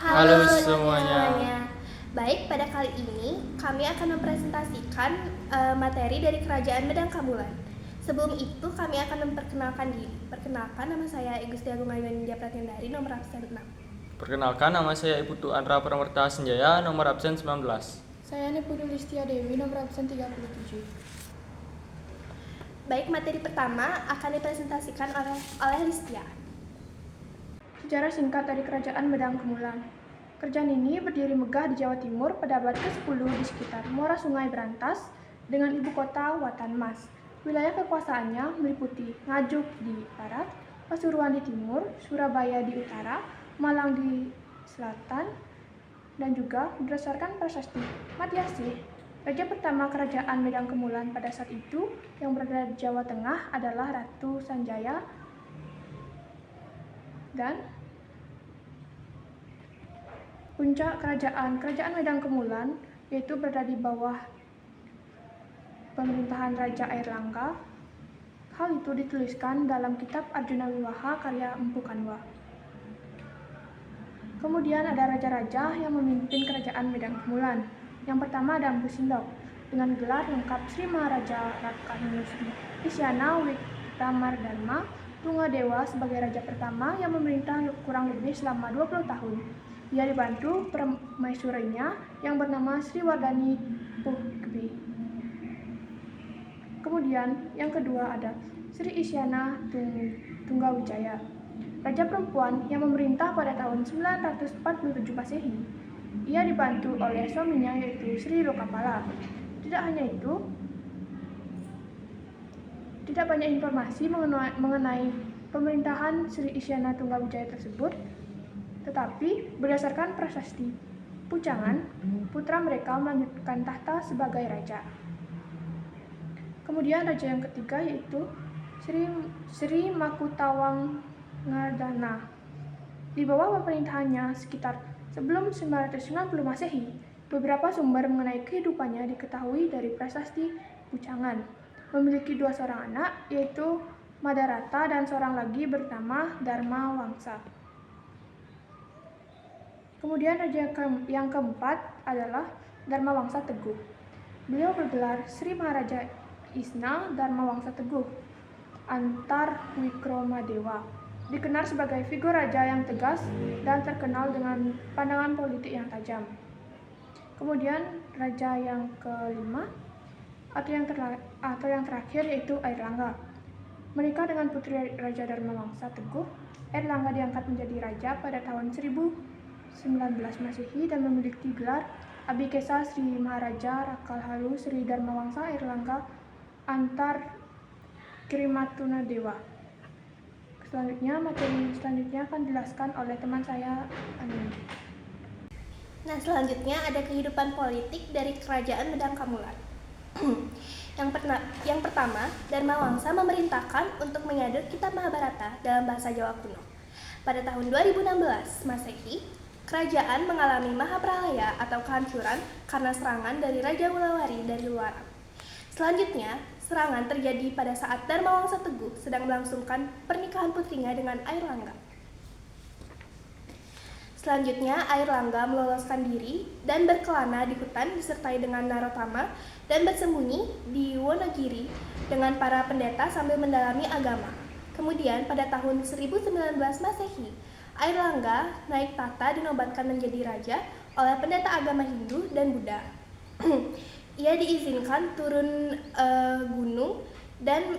Halo Halo semuanya. Baik, pada kali ini kami akan mempresentasikan materi dari Kerajaan Medang Kamulan. Sebelum itu kami akan memperkenalkan diri. Perkenalkan, nama saya Igusti Agung Ayuan India Pratyandari, nomor absen 6. Perkenalkan, nama saya Ibu Tu Andra Pramerta Senjaya, nomor absen 19. Saya Nipudu Listia Dewi, nomor absen 37. Baik, materi pertama akan dipresentasikan oleh Listia. Sejarah singkat dari Kerajaan Medang Kamulan. Kerajaan ini berdiri megah di Jawa Timur pada abad ke-10 di sekitar muara Sungai Berantas dengan ibu kota Watan Mas. Wilayah kekuasaannya meliputi Ngajuk di barat, Pasuruan di timur, Surabaya di utara, Malang di selatan, dan juga berdasarkan prasasti Matyasih, raja pertama Kerajaan Medang Kamulan pada saat itu yang berada di Jawa Tengah adalah Ratu Sanjaya, dan puncak Kerajaan Medang Kamulan yaitu berada di bawah pemerintahan Raja Airlangga. Hal itu dituliskan dalam kitab Arjuna Wiwaha karya Empu Kanwa. Kemudian ada raja-raja yang memimpin Kerajaan Medang Kamulan. Yang pertama ada Empu Sindok dengan gelar lengkap Sri Maharaja Rakahinu Sri Isyana Wikramardharma Tunggadewa sebagai raja pertama yang memerintah kurang lebih selama 20 tahun. Ia dibantu permaisurinya yang bernama Sri Wardani Pughbi. Kemudian yang kedua ada Sri Isyana Tunggawijaya, raja perempuan yang memerintah pada tahun 947 Masehi. Ia dibantu oleh suaminya yaitu Sri Lokapala. Tidak hanya itu, tidak banyak informasi mengenai pemerintahan Sri Isyana Tunggawijaya tersebut, tetapi berdasarkan prasasti Pucangan, putra mereka melanjutkan tahta sebagai raja. Kemudian raja yang ketiga yaitu Sri Makutawangardhana. Di bawah pemerintahannya sekitar sebelum 990 Masehi, beberapa sumber mengenai kehidupannya diketahui dari prasasti Pucangan. Memiliki seorang anak yaitu Madarata dan seorang lagi bernama Dharma Wangsa. Kemudian raja yang keempat adalah Dharma Wangsa Teguh. Beliau bergelar Sri Maharaja Isna Dharma Wangsa Teguh Antar Wikromadewa. Dikenal sebagai figur raja yang tegas dan terkenal dengan pandangan politik yang tajam. Kemudian raja yang kelima atau yang terakhir yaitu Airlangga. Menikah dengan putri Raja Dharma Wangsa Teguh, Airlangga diangkat menjadi raja pada tahun 1019 Masehi dan memiliki gelar Abhikesa Sri Maharaja Rakalhalu Sri Dharma Wangsa Airlangga Antar Krimatuna Dewa. Materi selanjutnya akan dijelaskan oleh teman saya, Anin. Nah, selanjutnya ada kehidupan politik dari Kerajaan Medang Kamulan. Yang pertama, Dharma Wangsa memerintahkan untuk menyadap kitab Mahabharata dalam bahasa Jawa kuno. Pada tahun 2016 Masehi, kerajaan mengalami mahapralaya atau kehancuran karena serangan dari Raja Wulawari dari luar. Selanjutnya, serangan terjadi pada saat Dharma Wangsa Teguh sedang melangsungkan pernikahan putrinya dengan Airlangga. Selanjutnya, Airlangga meloloskan diri dan berkelana di hutan disertai dengan Narotama dan bersembunyi di Wonogiri dengan para pendeta sambil mendalami agama. Kemudian pada tahun 1019 Masehi, Airlangga naik tahta dinobatkan menjadi raja oleh pendeta agama Hindu dan Buddha. Ia diizinkan turun gunung dan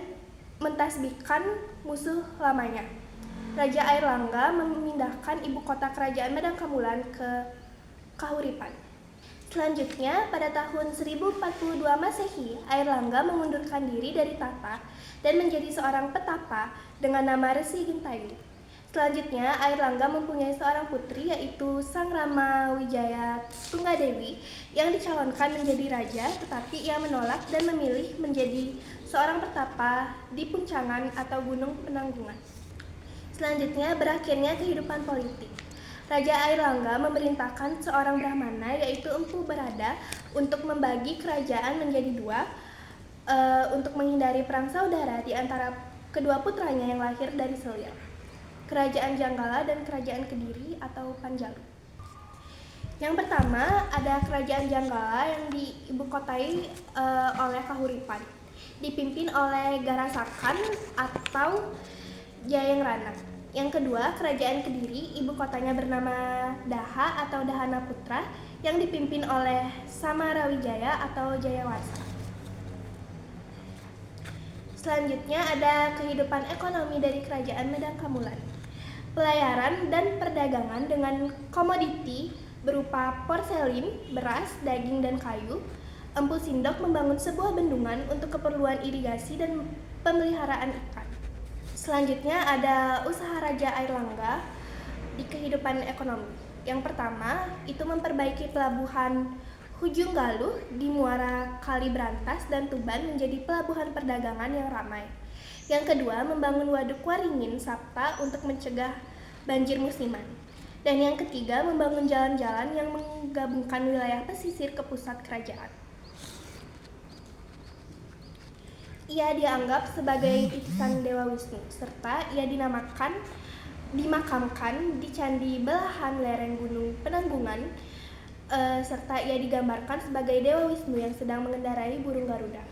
mentasbihkan musuh lamanya. Raja Airlangga memindahkan ibu kota Kerajaan Medang Kamulan ke Kahuripan. Selanjutnya, pada tahun 1042 Masehi, Airlangga mengundurkan diri dari tahta dan menjadi seorang petapa dengan nama Resi Gintayu. Selanjutnya, Airlangga mempunyai seorang putri yaitu Sang Rama Wijaya Tunggadewi yang dicalonkan menjadi raja, tetapi ia menolak dan memilih menjadi seorang petapa di Puncangan atau Gunung Penanggungan. Selanjutnya, berakhirnya kehidupan politik. Raja Airlangga memerintahkan seorang Brahmana yaitu Empu Barada untuk membagi kerajaan menjadi dua untuk menghindari perang saudara di antara kedua putranya yang lahir dari selir, Kerajaan Janggala dan Kerajaan Kediri atau Panjalu. Yang pertama ada Kerajaan Janggala yang diibukotai oleh Kahuripan, dipimpin oleh Garasakan atau Jayenggrana. Yang kedua, Kerajaan Kediri, ibu kotanya bernama Daha atau Dahana Putra, yang dipimpin oleh Samarawijaya atau Jayawarsa. Selanjutnya ada kehidupan ekonomi dari Kerajaan Medang Kamulan. Pelayaran dan perdagangan dengan komoditi berupa porselin, beras, daging, dan kayu. Empu Sindok membangun sebuah bendungan untuk keperluan irigasi dan pemeliharaan ikan. Selanjutnya ada usaha Raja Airlangga di kehidupan ekonomi. Yang pertama itu memperbaiki pelabuhan Hujung Galuh di muara Kali Brantas dan Tuban menjadi pelabuhan perdagangan yang ramai. Yang kedua, membangun waduk Waringin Sapta untuk mencegah banjir musiman. Dan yang ketiga, membangun jalan-jalan yang menggabungkan wilayah pesisir ke pusat kerajaan. Ia dianggap sebagai titisan Dewa Wisnu, serta ia dimakamkan di Candi Belahan lereng Gunung Penanggungan, serta ia digambarkan sebagai Dewa Wisnu yang sedang mengendarai burung Garuda.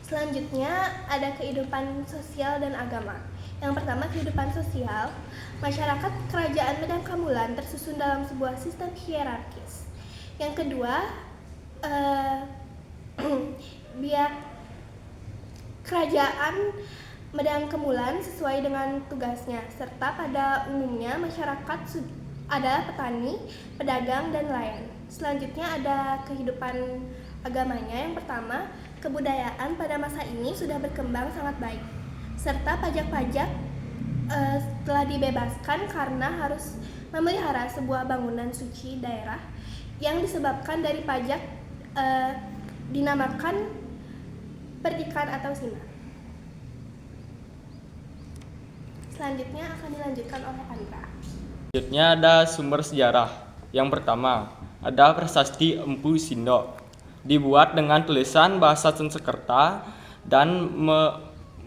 Selanjutnya ada kehidupan sosial dan agama. Yang pertama, kehidupan sosial. Masyarakat Kerajaan Medang Kamulan tersusun dalam sebuah sistem hierarkis. Yang kedua, biar Kerajaan Medang Kamulan sesuai dengan tugasnya, serta pada umumnya masyarakat adalah petani, pedagang, dan nelayan. Selanjutnya ada kehidupan agamanya. Yang pertama, kebudayaan pada masa ini sudah berkembang sangat baik, serta pajak-pajak telah dibebaskan karena harus memelihara sebuah bangunan suci daerah yang disebabkan dari pajak dinamakan perdikan atau sima. Selanjutnya akan dilanjutkan oleh Andra. Selanjutnya ada sumber sejarah. Yang pertama, ada prasasti Empu Sindok. Dibuat dengan tulisan bahasa Sanskerta dan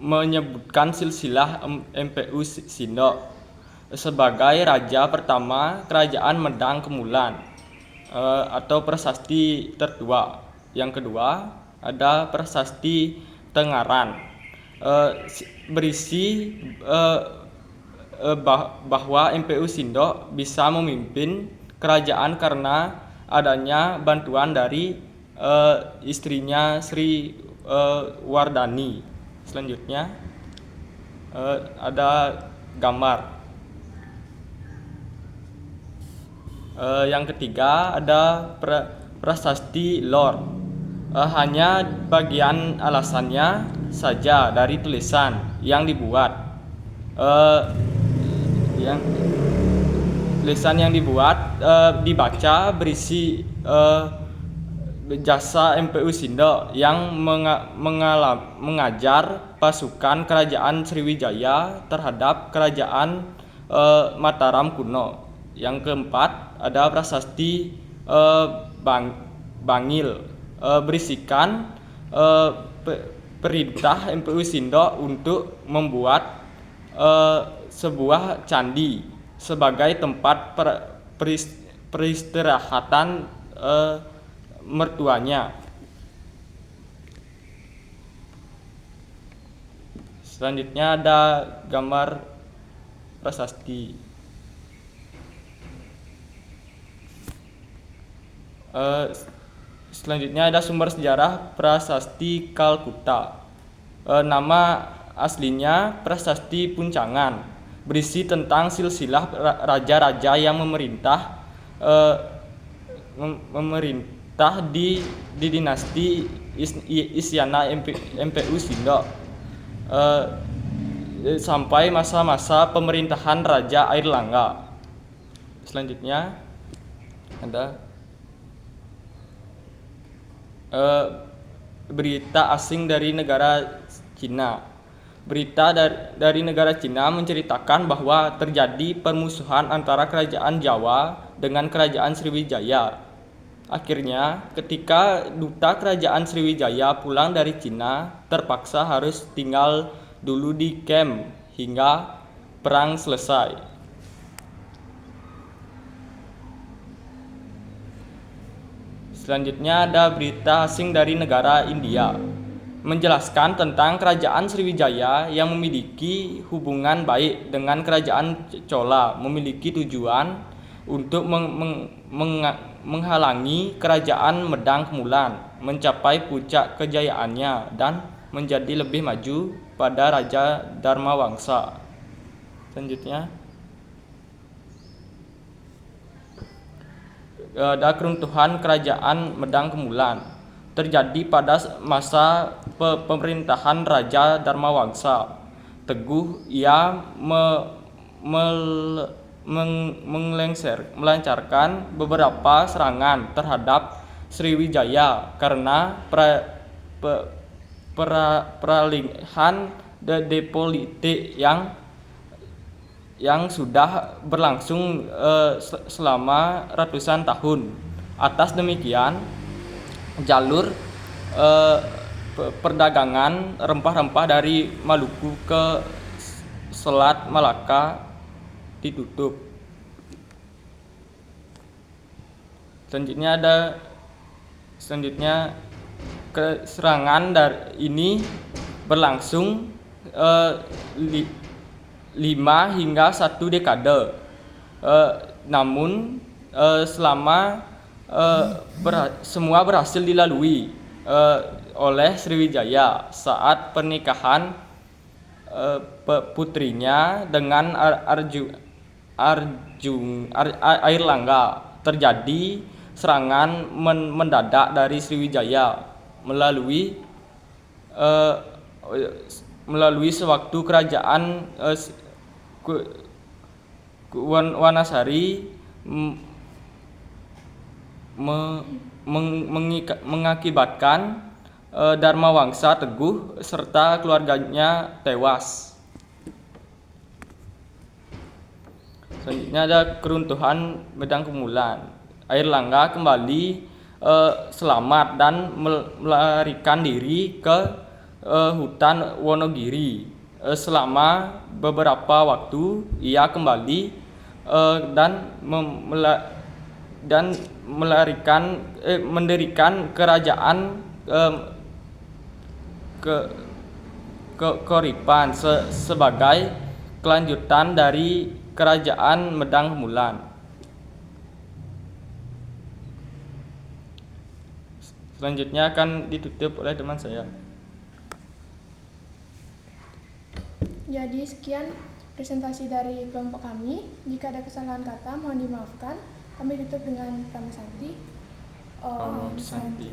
menyebutkan silsilah MPU Sindok sebagai raja pertama Kerajaan Medang Kamulan atau prasasti tertua. Yang kedua, ada prasasti Tengaran, berisi bahwa MPU Sindok bisa memimpin kerajaan karena adanya bantuan dari istrinya Sri Wardani. Selanjutnya ada gambar. Yang ketiga ada prasasti Lor. Hanya bagian alasannya saja dari tulisan yang dibuat. Tulisan yang dibuat dibaca berisi jasa MPU Sindok yang mengajar pasukan Kerajaan Sriwijaya terhadap Kerajaan Mataram kuno. Yang keempat ada prasasti Bangil, berisikan perintah MPU Sindok untuk membuat sebuah candi sebagai tempat peristirahatan mertuanya. Selanjutnya ada gambar prasasti. Selanjutnya ada sumber sejarah prasasti Kalkuta. Nama aslinya prasasti Puncangan, berisi tentang silsilah raja-raja yang memerintah di dinasti Isyana MPU Sindok sampai masa-masa pemerintahan Raja Airlangga. Selanjutnya ada berita asing dari negara Cina. Berita dari negara Cina menceritakan bahwa terjadi permusuhan antara kerajaan Jawa dengan kerajaan Sriwijaya. Akhirnya, ketika duta kerajaan Sriwijaya pulang dari Cina, terpaksa harus tinggal dulu di camp hingga perang selesai. Selanjutnya ada berita asing dari negara India, menjelaskan tentang kerajaan Sriwijaya yang memiliki hubungan baik dengan kerajaan Chola, memiliki tujuan untuk menghalangi kerajaan Medang Kemulan mencapai puncak kejayaannya dan menjadi lebih maju pada Raja Dharmawangsa. Selanjutnya ada keruntuhan kerajaan Medang Kemulan terjadi pada masa pemerintahan Raja Dharmawangsa. Teguh ia melancarkan beberapa serangan terhadap Sriwijaya karena peralihan politik yang sudah berlangsung selama ratusan tahun. Atas demikian, jalur perdagangan rempah-rempah dari Maluku ke Selat Malaka ditutup. Selanjutnya serangan ini berlangsung 5 hingga 1 dekade. Namun semua berhasil dilalui oleh Sriwijaya saat pernikahan putrinya dengan Airlangga. Terjadi serangan mendadak dari Sriwijaya melalui sewaktu kerajaan Wanasari mengakibatkan Dharmawangsa Teguh serta keluarganya tewas. Selanjutnya ada keruntuhan Medang Kemulan. Airlangga kembali selamat dan melarikan diri ke hutan Wonogiri. Selama beberapa waktu ia kembali dan mendirikan kerajaan Koripan sebagai kelanjutan dari kerajaan Medang Kemulan. Selanjutnya akan ditutup oleh teman saya. Jadi sekian presentasi dari kelompok kami. Jika ada kesalahan kata mohon dimaafkan. Kami tutup dengan Prama Santi. Om Santi.